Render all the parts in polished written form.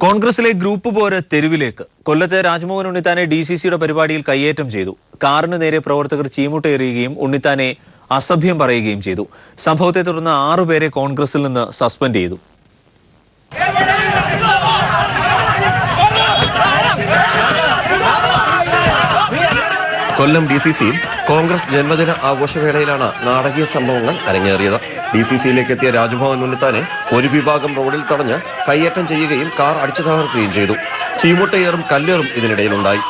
കോൺഗ്രസിലെ ഗ്രൂപ്പ് പോര് തെരുവിലേക്ക്. കൊല്ലത്തെ രാജ്മോഹൻ ഉണ്ണിത്താനെ DCCയുടെ പരിപാടിയിൽ കയ്യേറ്റം ചെയ്തു. കാറിന് നേരെ പ്രവർത്തകർ ചീമുട്ടയെറിയുകയും ഉണ്ണിത്താനെ അസഭ്യം പറയുകയും ചെയ്തു. സംഭവത്തെ തുടർന്ന് 6 പേരെ കോൺഗ്രസിൽ നിന്ന് സസ്പെൻഡ് ചെയ്തു. കൊല്ലം DCCയിൽ കോൺഗ്രസ് ജന്മദിന ആഘോഷവേളയിലാണ് നാടകീയ സംഭവങ്ങൾ അരങ്ങേറിയത്. DCCയിലേക്ക് എത്തിയ രാജ്മോഹൻ ഉണ്ണിത്താനെ ഒരു വിഭാഗം റോഡിൽ തടഞ്ഞ് കയ്യേറ്റം ചെയ്യുകയും കാർ അടിച്ചു തകർക്കുകയും ചെയ്തു. ചീമുട്ടയേറും കല്ലേറും ഇതിനിടയിലുണ്ടായി.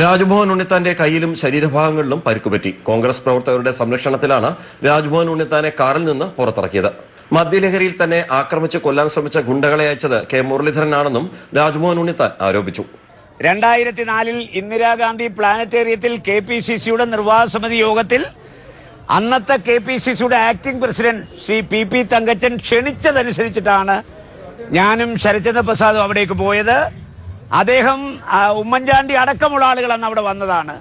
രാജ്മോഹൻ ഉണ്ണിത്താന്റെ കയ്യിലും ശരീരഭാഗങ്ങളിലും പരിക്കുപറ്റി. കോൺഗ്രസ് പ്രവർത്തകരുടെ സംരക്ഷണത്തിലാണ് രാജ്മോഹൻ ഉണ്ണിത്താനെ കാറിൽ നിന്ന് പുറത്തിറക്കിയത്. മദ്യലഹരിയിൽ തന്നെ ആക്രമിച്ച് കൊല്ലാൻ ശ്രമിച്ച ഗുണ്ടകളെ അയച്ചത് K. മുരളീധരനാണെന്നും രാജ്മോഹൻ ഉണ്ണിത്താൻ ആരോപിച്ചു. 2004 ഇന്ദിരാഗാന്ധി പ്ലാനറ്റേറിയത്തിൽ KPCCയുടെ നിർവാഹക സമിതി യോഗത്തിൽ അന്നത്തെ KPCCയുടെ acting president Shri PP Thankachan ക്ഷണിച്ചതനുസരിച്ചിട്ടാണ് ഞാനും ശരത്ചന്ദ്ര പ്രസാദും അവിടേക്ക് പോയത്. അദ്ദേഹം ഉമ്മൻചാണ്ടി അടക്കമുള്ള ആളുകൾ അന്ന് അവിടെ വന്നതാണ്.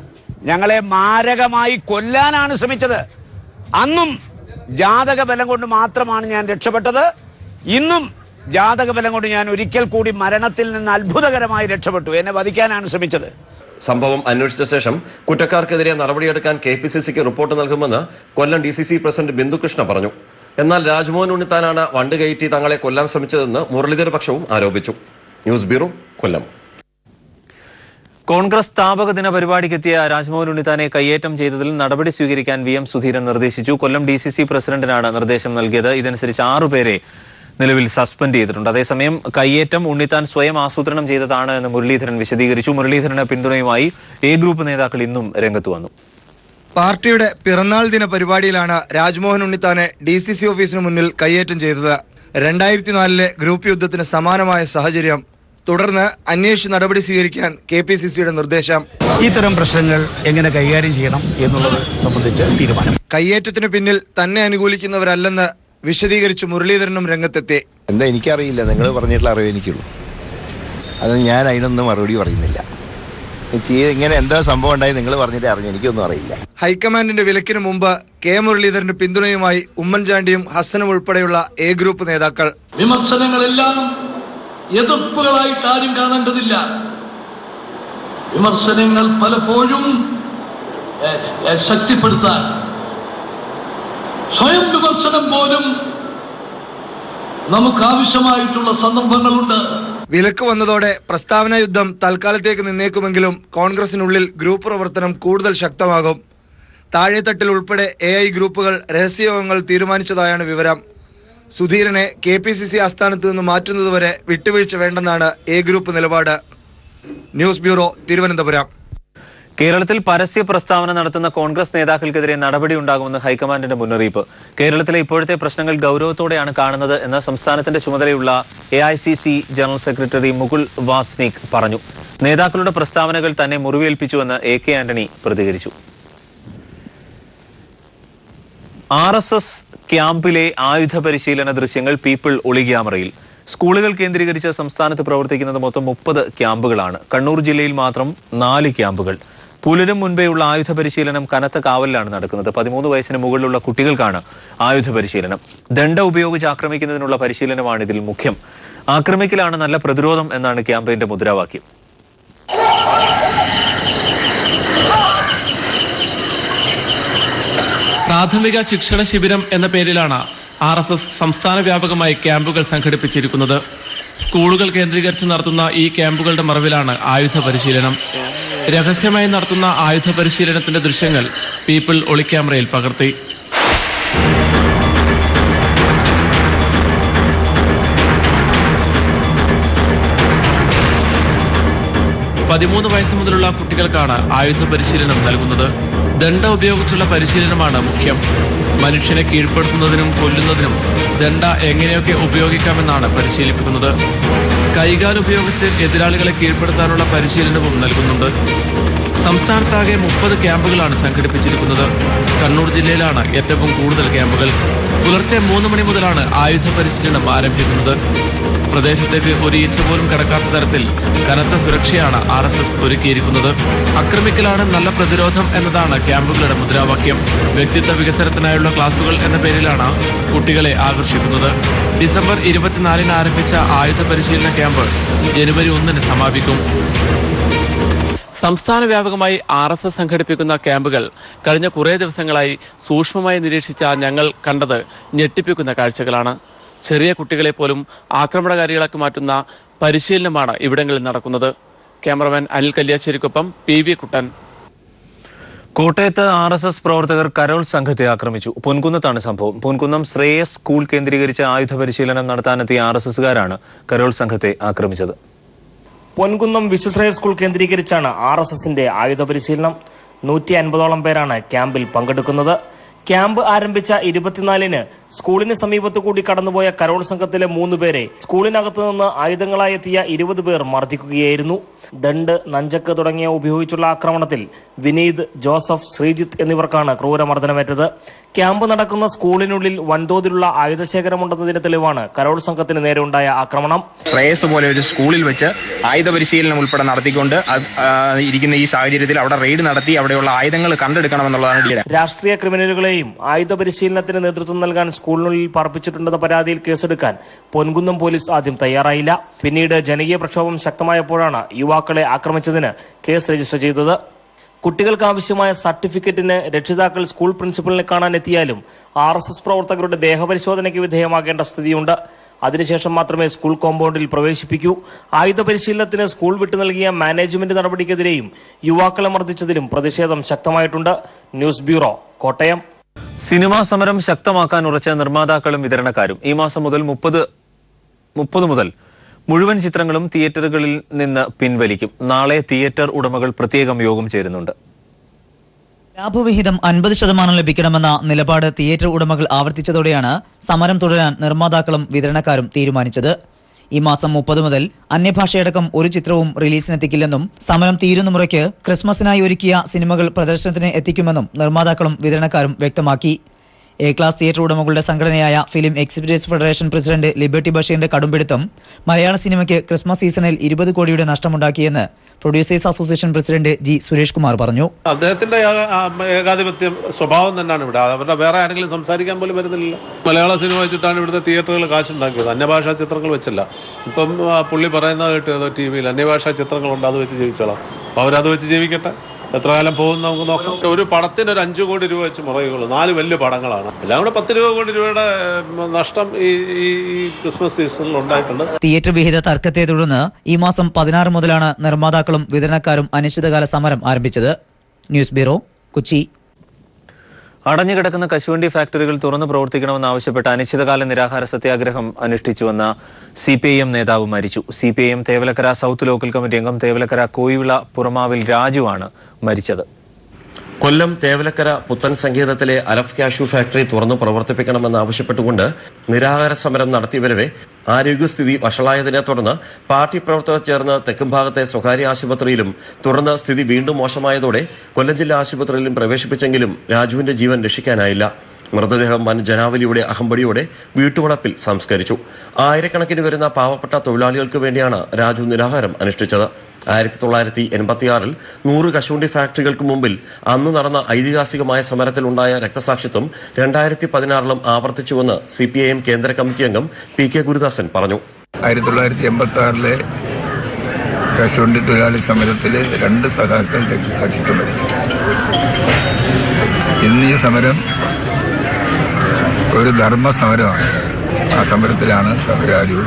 ഞങ്ങളെ മാരകമായി കൊല്ലാനാണ് ശ്രമിച്ചത്. അന്നും ജാതക ബലം കൊണ്ട് മാത്രമാണ് ഞാൻ രക്ഷപ്പെട്ടത്. ഇന്നും ജാതക ബലം കൊണ്ട് ഞാൻ ഒരിക്കൽ കൂടി മരണത്തിൽ നിന്ന് അത്ഭുതകരമായി രക്ഷപ്പെട്ടു. എന്നെ വധിക്കാനാണ് ശ്രമിച്ചത്. സംഭവം അന്വേഷിച്ച ശേഷം കുറ്റക്കാർക്കെതിരെ നടപടിയെടുക്കാൻ KPCCക്ക് റിപ്പോർട്ട് നൽകുമെന്ന് കൊല്ലം DCC പ്രസിഡന്റ് ബിന്ദുകൃഷ്ണ പറഞ്ഞു. എന്നാൽ രാജ്മോഹൻ ഉണ്ണിത്താനാണ് വണ്ട് കയറ്റി തങ്ങളെ കൊല്ലാൻ ശ്രമിച്ചതെന്ന് മുരളീധര പക്ഷവും ആരോപിച്ചു. ന്യൂസ് ബ്യൂറോ, കൊല്ലം. കോൺഗ്രസ് സ്ഥാപക ദിന പരിപാടിക്കെത്തിയ രാജ്മോഹൻ ഉണ്ണിത്താനെ കയ്യേറ്റം ചെയ്തതിൽ നടപടി സ്വീകരിക്കാൻ VM സുധീരൻ നിർദ്ദേശിച്ചു. കൊല്ലം DCC പ്രസിഡന്റിനാണ് നിർദ്ദേശം നൽകിയത്. ഇതനുസരിച്ച് 6 പേരെ നിലവിൽ സസ്പെൻഡ് ചെയ്തിട്ടുണ്ട്. അതേസമയം കയ്യേറ്റം ഉണ്ണിത്താൻ സ്വയം ആസൂത്രണം ചെയ്തതാണ് എന്ന് മുരളീധരൻ വിശദീകരിച്ചു. മുരളീധരന് പിന്തുണയുമായി A ഗ്രൂപ്പ് നേതാക്കൾ ഇന്നും രംഗത്ത് വന്നു. പാർട്ടിയുടെ പിറന്നാൾ ദിന പരിപാടിയിലാണ് രാജ്മോഹൻ ഉണ്ണിത്താനെ DCC ഓഫീസിന് മുന്നിൽ കയ്യേറ്റം ചെയ്തത്. 2004 ഗ്രൂപ്പ് യുദ്ധത്തിന് സമാനമായ സാഹചര്യം. തുടർന്ന് അന്വേഷിച്ച് നടപടി സ്വീകരിക്കാൻ KPCCയുടെ നിർദ്ദേശം. ഇത്തരം പ്രശ്നങ്ങൾ എങ്ങനെ കൈകാര്യം ചെയ്യണം എന്നുള്ളത് സംബന്ധിച്ച് തീരുമാനം. കയ്യേറ്റത്തിന് പിന്നിൽ തന്നെ അനുകൂലിക്കുന്നവരല്ലെന്ന് വിശദീകരിച്ച് മുരളീധരനും രംഗത്തെത്തി. എന്താ എനിക്കറിയില്ല, നിങ്ങൾ പറഞ്ഞിട്ടുള്ള അറിവ് എനിക്കുള്ളൂ. അത് ഞാൻ അതിനൊന്നും മറുപടി പറയുന്നില്ല. ഇങ്ങനെ എന്തോ സംഭവം ഉണ്ടായി നിങ്ങൾ പറഞ്ഞിട്ട് അറിഞ്ഞു, എനിക്കൊന്നും അറിയില്ല. ഹൈക്കമാൻഡിന്റെ വിലക്കിന് മുമ്പ് K. മുരളീധരന്റെ പിന്തുണയുമായി ഉമ്മൻചാണ്ടിയും ഹസനും ഉൾപ്പെടെയുള്ള A ഗ്രൂപ്പ് നേതാക്കൾ. വിമർശനങ്ങളെല്ലാം എതിർപ്പുകളായിട്ട് ആരും കാണേണ്ടതില്ല. വിമർശനങ്ങൾ പലപ്പോഴും ശക്തിപ്പെടുത്താൻ സ്വയം വിമർശനം പോലും നമുക്ക് ആവശ്യമായിട്ടുള്ള സന്ദർഭങ്ങളുണ്ട്. വിലക്ക് വന്നതോടെ പ്രസ്താവന യുദ്ധം തൽക്കാലത്തേക്ക് നിന്നേക്കുമെങ്കിലും കോൺഗ്രസിനുള്ളിൽ ഗ്രൂപ്പ് പ്രവർത്തനം കൂടുതൽ ശക്തമാകും. താഴെത്തട്ടിൽ ഉൾപ്പെടെ AI ഗ്രൂപ്പുകൾ രഹസ്യയോഗങ്ങൾ തീരുമാനിച്ചതായാണ് വിവരം. സുധീരനെ KPCC ആസ്ഥാനത്ത് നിന്ന് മാറ്റുന്നതുവരെ വിട്ടുവീഴ്ച വേണ്ടെന്നാണ് A ഗ്രൂപ്പ് നിലപാട്. News bureau, Thiruvananthapuram. കേരളത്തിൽ പരസ്യ പ്രസ്താവന നടത്തുന്ന കോൺഗ്രസ് നേതാക്കൾക്കെതിരെ നടപടി ഉണ്ടാകുമെന്ന് ഹൈക്കമാൻഡിന്റെ മുന്നറിയിപ്പ്. കേരളത്തിലെ ഇപ്പോഴത്തെ പ്രശ്നങ്ങൾ ഗൗരവത്തോടെയാണ് കാണുന്നത് എന്ന് സംസ്ഥാനത്തിന്റെ ചുമതലയുള്ള AICC general secretary Mukul Wasnik പറഞ്ഞു. നേതാക്കളുടെ പ്രസ്താവനകൾ തന്നെ മുറിവേൽപ്പിച്ചുവെന്ന് AK ആന്റണി പ്രതികരിച്ചു. RSS ക്യാമ്പിലെ ആയുധ പരിശീലന ദൃശ്യങ്ങൾ പീപ്പിൾ ഒളിക്യാമറയിൽ. സ്കൂളുകൾ കേന്ദ്രീകരിച്ച് സംസ്ഥാനത്ത് പ്രവർത്തിക്കുന്നത് മൊത്തം 30 ക്യാമ്പുകളാണ്. കണ്ണൂർ ജില്ലയിൽ മാത്രം 4 ക്യാമ്പുകൾ. പുലരും മുൻപേയുള്ള ആയുധ പരിശീലനം കനത്ത കാവലിലാണ് നടക്കുന്നത്. 13 വയസ്സിന് മുകളിലുള്ള കുട്ടികൾക്കാണ് ആയുധ പരിശീലനം. ദണ്ഡ ഉപയോഗിച്ച് ആക്രമിക്കുന്നതിനുള്ള പരിശീലനമാണ് ഇതിൽ മുഖ്യം. ആക്രമിക്കലാണ് നല്ല പ്രതിരോധം എന്നാണ് ക്യാമ്പയിന്റെ മുദ്രാവാക്യം. പ്രാഥമിക ശിക്ഷണ ശിബിരം എന്ന പേരിലാണ് RSS സംസ്ഥാന വ്യാപകമായി ക്യാമ്പുകൾ സംഘടിപ്പിച്ചിരിക്കുന്നത്. സ്കൂളുകൾ കേന്ദ്രീകരിച്ച് നടത്തുന്ന ഈ ക്യാമ്പുകളുടെ മറവിലാണ് ആയുധ പരിശീലനം. രഹസ്യമായി നടത്തുന്ന ആയുധ പരിശീലനത്തിന്റെ ദൃശ്യങ്ങൾ പീപ്പിൾ ഒളിക്യാമറയിൽ പകർത്തി. പതിമൂന്ന് വയസ്സ് മുതലുള്ള കുട്ടികൾക്കാണ് ആയുധ പരിശീലനം നൽകുന്നത്. ദണ്ഡ ഉപയോഗിച്ചുള്ള പരിശീലനമാണ് മുഖ്യം. മനുഷ്യനെ കീഴ്പ്പെടുത്തുന്നതിനും കൊല്ലുന്നതിനും ദണ്ഡ എങ്ങനെയൊക്കെ ഉപയോഗിക്കാമെന്നാണ് പരിശീലിപ്പിക്കുന്നത്. കൈകാൽ ഉപയോഗിച്ച് എതിരാളികളെ കീഴ്പ്പെടുത്താനുള്ള പരിശീലനവും നൽകുന്നുണ്ട്. സംസ്ഥാനത്താകെ 30 ക്യാമ്പുകളാണ് സംഘടിപ്പിച്ചിരിക്കുന്നത്. കണ്ണൂർ ജില്ലയിലാണ് ഏറ്റവും കൂടുതൽ ക്യാമ്പുകൾ. പുലർച്ചെ 3 മണി മുതലാണ് ആയുധ പരിശീലനം ആരംഭിക്കുന്നത്. പ്രദേശത്തേക്ക് ഒരു ഈച്ച പോലും കടക്കാത്ത തരത്തിൽ കനത്ത സുരക്ഷയാണ് RSS ഒരുക്കിയിരിക്കുന്നത്. ആക്രമിക്കലാണ് നല്ല പ്രതിരോധം എന്നതാണ് ക്യാമ്പുകളുടെ മുദ്രാവാക്യം. വ്യക്തിത്വ വികസനത്തിനായുള്ള ക്ലാസുകൾ എന്ന പേരിലാണ് കുട്ടികളെ ആകർഷിക്കുന്നത്. ഡിസംബർ 24-ന് ആരംഭിച്ച ആയുധ പരിശീലന ക്യാമ്പ് ജനുവരി 1-ന് സമാപിക്കും. സംസ്ഥാന വ്യാപകമായി RSS സംഘടിപ്പിക്കുന്ന ക്യാമ്പുകൾ കഴിഞ്ഞ കുറേ ദിവസങ്ങളായി സൂക്ഷ്മമായി നിരീക്ഷിച്ച ഞങ്ങൾ കണ്ടത് ഞെട്ടിപ്പിക്കുന്ന കാഴ്ചകളാണ്. ചെറിയ കുട്ടികളെ പോലും ആക്രമണകാരികളാക്കി മാറ്റുന്ന പരിശീലനമാണ് ഇവിടങ്ങളിൽ നടക്കുന്നത്. ക്യാമറമാൻ അനിൽ കല്യാശ്ശേരിക്കൊപ്പം PV കുട്ടൻ. കോട്ടയത്ത് RSS പ്രവർത്തകർ കരോൾ സംഘത്തെ ആക്രമിച്ചു. പൊൻകുന്നത്താണ് സംഭവം. പൊൻകുന്നം ശ്രേയസ് സ്കൂൾ കേന്ദ്രീകരിച്ച് ആയുധ പരിശീലനം നടത്താനെത്തിയ RSSകാരാണ് കരോൾ സംഘത്തെ ആക്രമിച്ചത്. പൊൻകുന്നം വിശ്വശ്രേയ സ്കൂൾ കേന്ദ്രീകരിച്ചാണ് RSSന്റെ ആയുധ പരിശീലനം. 150ഓളം പേരാണ് ക്യാമ്പിൽ പങ്കെടുക്കുന്നത്. ക്യാമ്പ് ആരംഭിച്ച 24-ന് സ്കൂളിന് സമീപത്തു കൂടി കടന്നുപോയ കരോൾ സംഘത്തിലെ 3 പേരെ സ്കൂളിനകത്തു നിന്ന് ആയുധങ്ങളായി എത്തിയ 20 പേർ മർദ്ദിക്കുകയായിരുന്നു. ദണ്ട്, നഞ്ചക്ക് തുടങ്ങിയ ഉപയോഗിച്ചുള്ള ആക്രമണത്തിൽ വിനീത്, ജോസഫ്, ശ്രീജിത്ത് എന്നിവർക്കാണ് ക്രൂരമർദ്ദനമേറ്റത്. ക്യാമ്പ് നടക്കുന്ന സ്കൂളിനുള്ളിൽ വൻതോതിലുള്ള ആയുധശേഖരമുണ്ടെന്നതിന് തെളിവാണ് കരോൾ സംഘത്തിന് നേരെ ഉണ്ടായ ആക്രമണം. ശ്രേയസ് പോലെ ഒരു സ്കൂളിൽ വെച്ച് ആയുധ പരിശീലനം ഉൾപ്പെടെ നടത്തിക്കൊണ്ട് ഇരിക്കുന്ന ഈ സാഹചര്യത്തിൽ അവിടെ റെയ്ഡ് നടത്തി അവിടെയുള്ള ആയുധങ്ങൾ കണ്ടെടുക്കണമെന്നുള്ളതാണ്. രാഷ്ട്രീയ ക്രിമിനലുകളെയും ആയുധ പരിശീലനത്തിന് നേതൃത്വം നൽകാൻ സ്കൂളിനുള്ളിൽ പാർപ്പിച്ചിട്ടുണ്ടെന്ന പരാതിയിൽ കേസെടുക്കാൻ പൊൻകുന്നം പോലീസ് ആദ്യം തയ്യാറായില്ല. പിന്നീട് ജനകീയ പ്രക്ഷോഭം ശക്തമായപ്പോഴാണ് യുവാക്കളെ ആക്രമിച്ചതിന് കേസ് രജിസ്റ്റർ ചെയ്തത്. കുട്ടികൾക്ക് ആവശ്യമായ സർട്ടിഫിക്കറ്റിന് രക്ഷിതാക്കൾ സ്കൂൾ പ്രിൻസിപ്പലിനെ കാണാൻ എത്തിയാലും RSS പ്രവർത്തകരുടെ ദേഹപരിശോധനയ്ക്ക് വിധേയമാകേണ്ട സ്ഥിതിയുണ്ട്. അതിനുശേഷം മാത്രമേ സ്കൂൾ കോമ്പൗണ്ടിൽ പ്രവേശിപ്പിക്കൂ. ആയുധ പരിശീലനത്തിന് സ്കൂൾ വിട്ടു നൽകിയ മാനേജ്മെന്റ് നടപടിക്കെതിരെയും യുവാക്കളെ മർദ്ദിച്ചതിലും പ്രതിഷേധം ശക്തമായിട്ടുണ്ട്. News bureau, Kottayam. സിനിമാ സമരം ശക്തമാക്കാൻ ഉറച്ച നിർമ്മാതാക്കളും വിതരണക്കാരും ഈ മാസം മുതൽ 30 മുതൽ മുഴുവൻ ചിത്രങ്ങളും തിയേറ്ററുകളിൽ നിന്ന് പിൻവലിക്കും. നാളെ തിയേറ്റർ ഉടമകൾ പ്രത്യേകം യോഗം ചേരുന്നുണ്ട്. ലാഭവിഹിതം 50% ലഭിക്കണമെന്ന നിലപാട് തിയേറ്റർ ഉടമകൾ ആവർത്തിച്ചതോടെയാണ് സമരം തുടരാൻ നിർമ്മാതാക്കളും വിതരണക്കാരും തീരുമാനിച്ചത്. ഈ മാസം 30 മുതൽ അന്യഭാഷയടക്കം ഒരു ചിത്രവും റിലീസിനെത്തിക്കില്ലെന്നും സമരം തീരുന്ന മുറയ്ക്ക് ക്രിസ്മസിനായി ഒരുക്കിയ സിനിമകൾ പ്രദർശനത്തിന് എത്തിക്കുമെന്നും നിർമ്മാതാക്കളും വിതരണക്കാരും വ്യക്തമാക്കി. എ ക്ലാസ് തിയേറ്റർ ഉടമകളുടെ സംഘടനയായ film exhibitors federation president Liberty ബഷീറിന്റെ കടുംപിടുത്തം മലയാള സിനിമയ്ക്ക് ക്രിസ്മസ് സീസണിൽ 20 കോടിയുടെ നഷ്ടമുണ്ടാക്കിയെന്ന് producers association president G Suresh Kumar പറഞ്ഞു. അദ്ദേഹത്തിന്റെ ഏകാധിപത്യ സ്വഭാവം തന്നെയാണ് ഇവിടെ. അവരുടെ വേറെ ആരെങ്കിലും സംസാരിക്കാൻ പോലും വരുന്നില്ല. മലയാള സിനിമ വെച്ചിട്ടാണ് ഇവിടുത്തെ തിയേറ്ററുകൾ കാശുണ്ടാക്കിയത്, അന്യഭാഷാ ചിത്രങ്ങൾ വെച്ചല്ല. ഇപ്പം പുള്ളി പറയുന്നത് കേട്ടത് TV-യിൽ അന്യഭാഷാ ചിത്രങ്ങളുണ്ട്, അത് വെച്ച് ജീവിച്ചോളാം. അപ്പോൾ അവരത് വെച്ച് ജീവിക്കട്ടെ. എത്ര കാലം പോകും നമുക്ക് നോക്കാം. ഒരു പടത്തിന് ഒരു 5 കോടി രൂപ വെച്ച് മുറയുള്ളൂ. 4 വലിയ പടങ്ങളാണ്. എല്ലാം കൂടെ 10 കോടി രൂപയുടെ നഷ്ടം ഈ ക്രിസ്മസ് സീസണിൽ ഉണ്ടായിട്ടുണ്ട്. തിയേറ്റർ വിഹിത തർക്കത്തെ തുടർന്ന് ഈ മാസം 16 മുതലാണ് നിർമ്മാതാക്കളും വിതരണക്കാരും അനിശ്ചിതകാല സമരം ആരംഭിച്ചത്. News bureau, Kochi. അടഞ്ഞുകിടക്കുന്ന കശുവണ്ടി ഫാക്ടറികൾ തുറന്നു പ്രവർത്തിക്കണമെന്നാവശ്യപ്പെട്ട് അനിശ്ചിതകാല നിരാഹാര സത്യാഗ്രഹം അനുഷ്ഠിച്ചുവെന്ന CPIM നേതാവ് മരിച്ചു. CPIM Thevalakkara south local committee അംഗം തേവലക്കര കോയിവിള പുറമാവിൽ രാജുവാണ് മരിച്ചത്. കൊല്ലം തേവലക്കര പുത്തൻ സംഗീതത്തിലെ അലഫ് കാഷ്യൂ ഫാക്ടറി തുറന്നു പ്രവർത്തിപ്പിക്കണമെന്നാവശ്യപ്പെട്ടുകൊണ്ട് നിരാഹാര സമരം നടത്തിവരവെ ആരോഗ്യസ്ഥിതി വഷളായതിനെ തുടർന്ന് പാർട്ടി പ്രവർത്തകർ ചേർന്ന് തെക്കുംഭാഗത്തെ സ്വകാര്യ ആശുപത്രിയിലും തുടർന്ന് സ്ഥിതി വീണ്ടും മോശമായതോടെ കൊല്ലം ജില്ലാ ആശുപത്രിയിലും പ്രവേശിപ്പിച്ചെങ്കിലും രാജുവിന്റെ ജീവൻ രക്ഷിക്കാനായില്ല. മൃതദേഹം വൻ ജനാവലിയുടെ അഹമ്പടിയോടെ വീട്ടുവളപ്പിൽ സംസ്കരിച്ചു. ആയിരക്കണക്കിന് വരുന്ന പാവപ്പെട്ട തൊഴിലാളികൾക്ക് വേണ്ടിയാണ് രാജു നിരാഹാരം അനുഷ്ഠിച്ചത്. 1986-ൽ 100 കശുവണ്ടി ഫാക്ടറികൾക്ക് മുമ്പിൽ അന്ന് നടന്ന ഐതിഹാസികമായ സമരത്തിലുണ്ടായ രക്തസാക്ഷിത്വം 2016-ലും ആവർത്തിച്ചുവെന്ന് CPIM കേന്ദ്ര കമ്മിറ്റി അംഗം PK ഗുരുദാസൻ പറഞ്ഞു. 1986-ലെ കശുവണ്ടി തൊഴിലാളി സമരത്തിലെ 2 സഖാക്കൾ രക്തസാക്ഷിത്വം വരിച്ചു. ഇന്ന് ഈ സമരം ഒരു ധർമ്മ സമരമാണ്. ആ സമരത്തിലാണ് സഹരാജു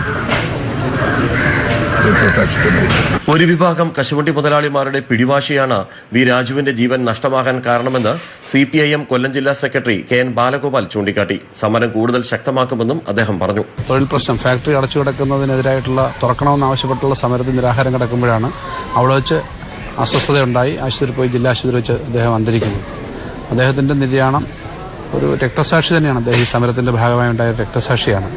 രക്തസാക്ഷിത്വം വരിച്ചത്. ഒരു വിഭാഗം കശുവണ്ടി മുതലാളിമാരുടെ പിടിവാശിയാണ് വി രാജുവിന്റെ ജീവൻ നഷ്ടമാകാൻ കാരണമെന്ന് CPIM കൊല്ലം ജില്ലാ സെക്രട്ടറി KN ബാലഗോപാൽ ചൂണ്ടിക്കാട്ടി. സമരം കൂടുതൽ ശക്തമാക്കുമെന്നും അദ്ദേഹം പറഞ്ഞു. തൊഴിൽ പ്രശ്നം, ഫാക്ടറി അടച്ചുകിടക്കുന്നതിനെതിരായിട്ടുള്ള തുറക്കണമെന്നാവശ്യപ്പെട്ടുള്ള സമരത്തിൽ നിരാഹാരം കിടക്കുമ്പോഴാണ് അവിടെ വെച്ച് അസ്വസ്ഥതയുണ്ടായി ആശുപത്രിയിൽ പോയി ജില്ലാ ആശുപത്രി വെച്ച് അദ്ദേഹം അന്തരിക്കുന്നത്. അദ്ദേഹത്തിന്റെ നിര്യാണം ഒരു രക്തസാക്ഷി തന്നെയാണ്. അദ്ദേഹം ഈ സമരത്തിന്റെ ഭാഗമായി ഉണ്ടായ രക്തസാക്ഷിയാണ്.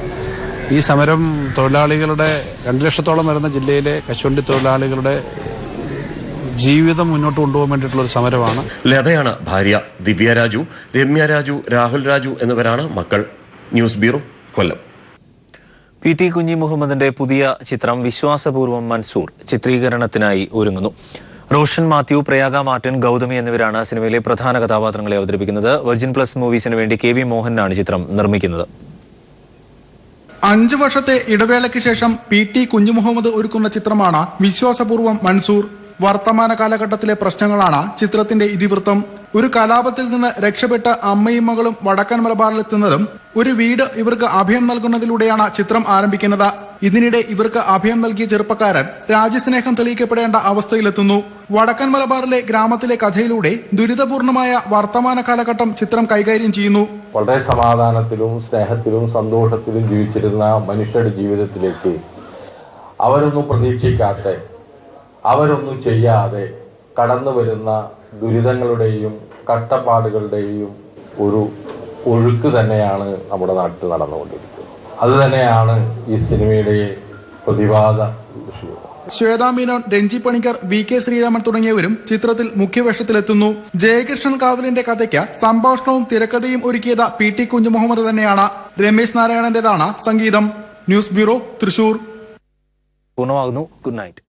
ഈ സമരം തൊഴിലാളികളുടെ 2 ലക്ഷത്തോളം വരുന്ന ജില്ലയിലെ കശുവണ്ടി തൊഴിലാളികളുടെ ജീവിതം മുന്നോട്ട് കൊണ്ടുപോകാൻ വേണ്ടിയിട്ടുള്ള ഒരു സമരമാണ്. ലതയാണ് ഭാര്യ. ദിവ്യ രാജു, രമ്യ രാജു, രാഹുൽ രാജു എന്നിവരാണ് മക്കൾ. ന്യൂസ് ബ്യൂറോ, കൊല്ലം. PT കുഞ്ഞി മുഹമ്മദിന്റെ പുതിയ ചിത്രം വിശ്വാസപൂർവ്വം മൻസൂർ ചിത്രീകരണത്തിനായി ഒരുങ്ങുന്നു. റോഷൻ മാത്യു, പ്രയാഗ മാർട്ടിൻ, ഗൗതമി എന്നിവരാണ് സിനിമയിലെ പ്രധാന കഥാപാത്രങ്ങളെ അവതരിപ്പിക്കുന്നത്. വെർജിൻ പ്ലസ് മൂവീസിന് വേണ്ടി KV മോഹനാണ് ചിത്രം നിർമ്മിക്കുന്നത്. 5 വർഷത്തെ ഇടവേളയ്ക്ക് ശേഷം PT കുഞ്ഞു മുഹമ്മദ് ഒരുക്കുന്ന ചിത്രമാണ് വിശ്വാസപൂർവ്വം മൻസൂർ. വർത്തമാന കാലഘട്ടത്തിലെ പ്രശ്നങ്ങളാണ് ചിത്രത്തിന്റെ ഇതിവൃത്തം. ഒരു കലാപത്തിൽ നിന്ന് രക്ഷപ്പെട്ട അമ്മയും മകളും വടക്കൻ മലബാറിലെത്തുന്നതും ഒരു വീട് ഇവർക്ക് അഭയം നൽകുന്നതിലൂടെയാണ് ചിത്രം ആരംഭിക്കുന്നത്. ഇതിനിടെ ഇവർക്ക് അഭയം നൽകിയ ചെറുപ്പക്കാരൻ രാജ്യസ്നേഹം തെളിയിക്കപ്പെടേണ്ട അവസ്ഥയിലെത്തുന്നു. വടക്കൻ മലബാറിലെ ഗ്രാമത്തിലെ കഥയിലൂടെ ദുരിതപൂർണമായ വർത്തമാന കാലഘട്ടം ചിത്രം കൈകാര്യം ചെയ്യുന്നു. വളരെ സമാധാനത്തിലും സ്നേഹത്തിലും സന്തോഷത്തിലും ജീവിച്ചിരുന്ന മനുഷ്യരുടെ ജീവിതത്തിലേക്ക് അവരൊന്നും പ്രതീക്ഷിക്കാതെ, അവരൊന്നും ചെയ്യാതെ കടന്നു വരുന്ന ദുരിതങ്ങളുടെയും കഷ്ടപ്പാടുകളുടെയും ഒരു ഒഴുക്ക് തന്നെയാണ് നമ്മുടെ നാട്ടിൽ നടന്നുകൊണ്ടിരിക്കുന്നത്. അത് തന്നെയാണ് ഈ സിനിമയുടെ പ്രതിവാദ വിഷയം. ശ്വേതാ മേനോൻ, രഞ്ജി പണിക്കർ, VK ശ്രീരാമൻ തുടങ്ങിയവരും ചിത്രത്തിൽ മുഖ്യവേഷത്തിലെത്തുന്നു. ജയകൃഷ്ണൻ കാവലിന്റെ കഥയ്ക്ക് സംഭാഷണവും തിരക്കഥയും ഒരുക്കിയത് PT കുഞ്ഞു മുഹമ്മദ് തന്നെയാണ്. രമേശ് നാരായണന്റേതാണ് സംഗീതം. News bureau, Thrissur. പൂർണ്ണമാകുന്നു. Good night.